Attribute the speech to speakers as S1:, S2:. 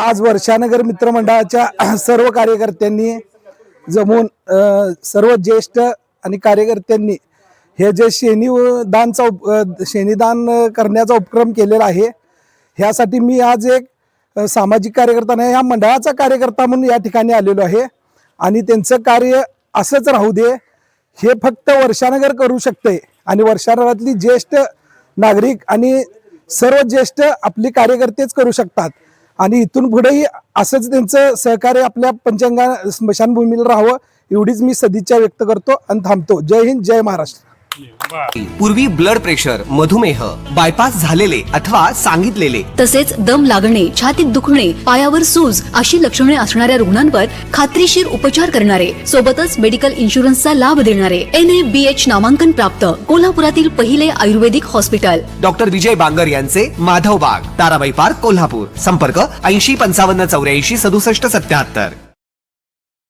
S1: आज वर्षानगर मित्रमंडळाच्या सर्व कार्यकर्त्यांनी जमून सर्व ज्येष्ठ आणि कार्यकर्त्यांनी हे जे शेणीदान करण्याचा उपक्रम केलेला आहे, ह्यासाठी मी आज एक सामाजिक कार्यकर्ता नाही, या मंडळाचा कार्यकर्ता म्हणून या ठिकाणी आलेलो आहे. आणि त्यांचं कार्य असंच राहू दे, हे फक्त वर्षानगर करू शकते. आणि वर्षानगरातली ज्येष्ठ नागरिक आणि सर्व ज्येष्ठ आपले कार्यकर्तेच करू शकतात. आणि इथून पुढेही असंच त्यांचं सहकार्य आपल्या पंचगंगा स्मशानभूमीला राहावं, एवढीच मी सदिच्छा व्यक्त करतो आणि थांबतो. जय हिंद, जय महाराष्ट्र.
S2: पूर्वी ब्लड प्रेशर, मधुमेह, बायपास झालेले अथवा सांगितलेले,
S3: तसेच दम लागणे, छातीत दुखणे, पायावर सूज अशी लक्षणे असणाऱ्या रुग्णांवर खात्रीशीर उपचार करणारे, सोबतच मेडिकल इन्शुरन्सचा लाभ देणारे NABH नामांकन प्राप्त कोल्हापुरातील पहिले आयुर्वेदिक हॉस्पिटल
S2: डॉक्टर विजय बांगर यांचे माधवबाग, ताराबाई पार्क, कोल्हापूर. संपर्क 80 55 84 67 77.